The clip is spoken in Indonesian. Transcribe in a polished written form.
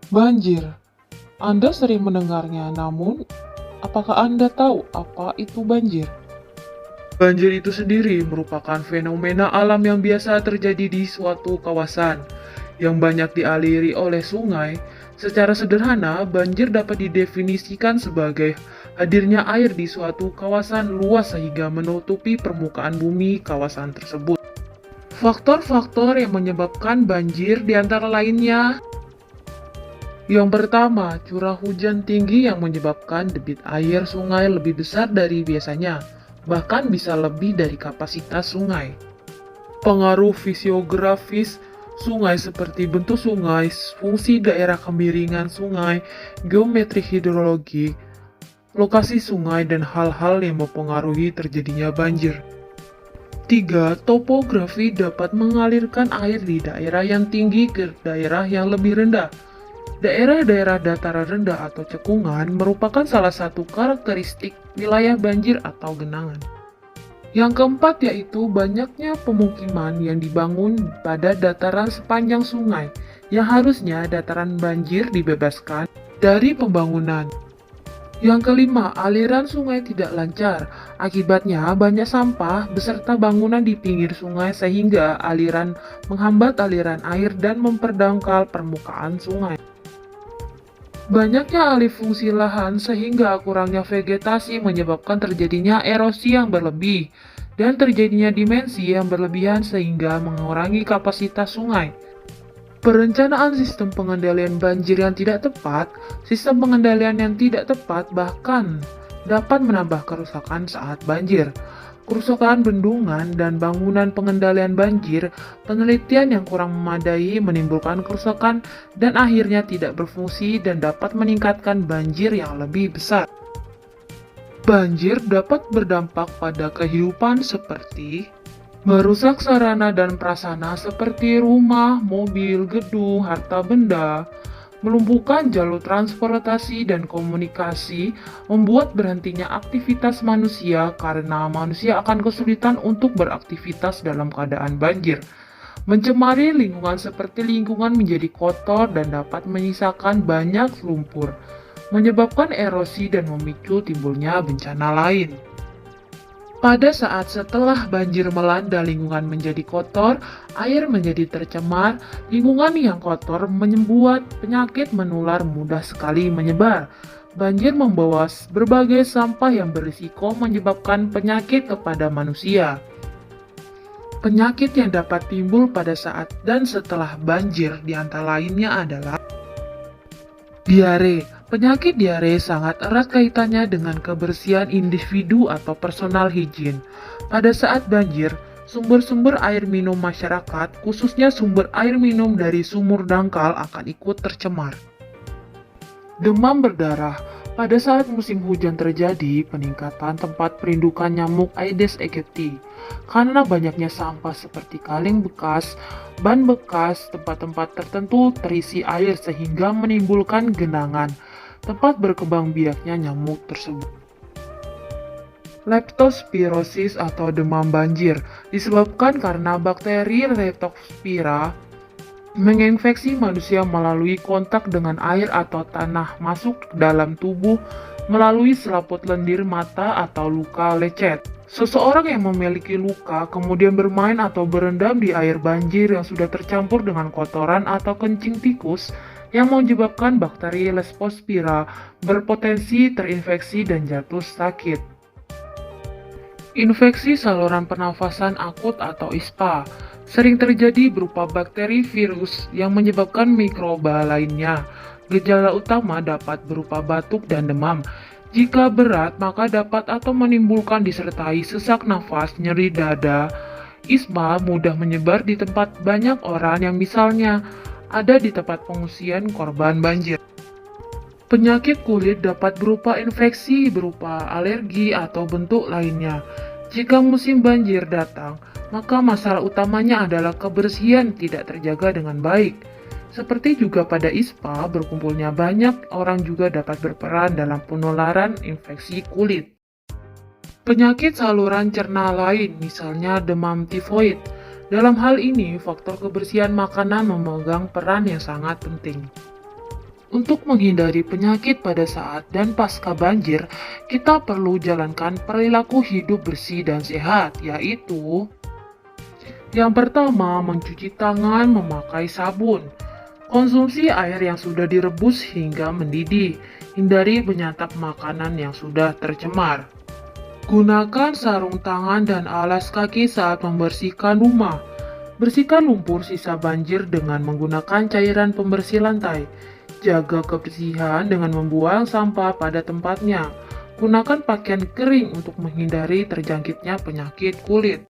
Banjir. Anda sering mendengarnya, namun apakah Anda tahu apa itu banjir? Banjir itu sendiri merupakan fenomena alam yang biasa terjadi di suatu kawasan yang banyak dialiri oleh sungai. Secara sederhana, banjir dapat didefinisikan sebagai hadirnya air di suatu kawasan luas sehingga menutupi permukaan bumi kawasan tersebut. Faktor-faktor yang menyebabkan banjir diantara lainnya, yang pertama, curah hujan tinggi yang menyebabkan debit air sungai lebih besar dari biasanya, bahkan bisa lebih dari kapasitas sungai. Pengaruh fisiografis sungai seperti bentuk sungai, fungsi daerah kemiringan sungai, geometri hidrologi, lokasi sungai, dan hal-hal yang mempengaruhi terjadinya banjir. 3. Topografi dapat mengalirkan air di daerah yang tinggi ke daerah yang lebih rendah. Daerah-daerah dataran rendah atau cekungan merupakan salah satu karakteristik wilayah banjir atau genangan. Yang keempat yaitu banyaknya pemukiman yang dibangun pada dataran sepanjang sungai, yang harusnya dataran banjir dibebaskan dari pembangunan. Yang kelima, aliran sungai tidak lancar. Akibatnya banyak sampah beserta bangunan di pinggir sungai sehingga aliran menghambat aliran air dan memperdangkal permukaan sungai. Banyaknya alih fungsi lahan sehingga kurangnya vegetasi menyebabkan terjadinya erosi yang berlebih dan terjadinya dimensi yang berlebihan sehingga mengurangi kapasitas sungai. Perencanaan sistem pengendalian banjir yang tidak tepat, sistem pengendalian yang tidak tepat bahkan dapat menambah kerusakan saat banjir. Kerusakan bendungan dan bangunan pengendalian banjir, penelitian yang kurang memadai menimbulkan kerusakan dan akhirnya tidak berfungsi dan dapat meningkatkan banjir yang lebih besar. Banjir dapat berdampak pada kehidupan seperti merusak sarana dan prasarana seperti rumah, mobil, gedung, harta benda, melumpuhkan jalur transportasi dan komunikasi, membuat berhentinya aktivitas manusia karena manusia akan kesulitan untuk beraktivitas dalam keadaan banjir. Mencemari lingkungan seperti lingkungan menjadi kotor dan dapat menyisakan banyak lumpur, menyebabkan erosi dan memicu timbulnya bencana lain. Pada saat setelah banjir melanda lingkungan menjadi kotor, air menjadi tercemar, lingkungan yang kotor membuat penyakit menular mudah sekali menyebar. Banjir membawa berbagai sampah yang berisiko menyebabkan penyakit kepada manusia. Penyakit yang dapat timbul pada saat dan setelah banjir di antara lainnya adalah diare. Penyakit diare sangat erat kaitannya dengan kebersihan individu atau personal hygiene. Pada saat banjir, sumber-sumber air minum masyarakat, khususnya sumber air minum dari sumur dangkal akan ikut tercemar. Demam berdarah. Pada saat musim hujan terjadi peningkatan tempat perindukan nyamuk Aedes aegypti. Karena banyaknya sampah seperti kaleng bekas, ban bekas, tempat-tempat tertentu terisi air sehingga menimbulkan genangan, tempat berkembang biaknya nyamuk tersebut. Leptospirosis atau demam banjir disebabkan karena bakteri Leptospira menginfeksi manusia melalui kontak dengan air atau tanah masuk ke dalam tubuh melalui selaput lendir mata atau luka lecet. Seseorang yang memiliki luka kemudian bermain atau berendam di air banjir yang sudah tercampur dengan kotoran atau kencing tikus yang menyebabkan bakteri Leptospira berpotensi terinfeksi dan jatuh sakit. Infeksi saluran pernafasan akut atau ISPA sering terjadi berupa bakteri virus yang menyebabkan mikroba lainnya. Gejala utama dapat berupa batuk dan demam. Jika berat, maka dapat atau menimbulkan disertai sesak nafas, nyeri dada. ISPA mudah menyebar di tempat banyak orang yang misalnya ada di tempat pengungsian korban banjir. Penyakit kulit dapat berupa infeksi, berupa alergi, atau bentuk lainnya. Jika musim banjir datang, maka masalah utamanya adalah kebersihan tidak terjaga dengan baik. Seperti juga pada ISPA, berkumpulnya banyak orang juga dapat berperan dalam penularan infeksi kulit. Penyakit saluran cerna lain, misalnya demam tifoid. Dalam hal ini, faktor kebersihan makanan memegang peran yang sangat penting. Untuk menghindari penyakit pada saat dan pasca banjir, kita perlu jalankan perilaku hidup bersih dan sehat, yaitu yang pertama, mencuci tangan memakai sabun. Konsumsi air yang sudah direbus hingga mendidih. Hindari menyantap makanan yang sudah tercemar. Gunakan sarung tangan dan alas kaki saat membersihkan rumah. Bersihkan lumpur sisa banjir dengan menggunakan cairan pembersih lantai. Jaga kebersihan dengan membuang sampah pada tempatnya. Gunakan pakaian kering untuk menghindari terjangkitnya penyakit kulit.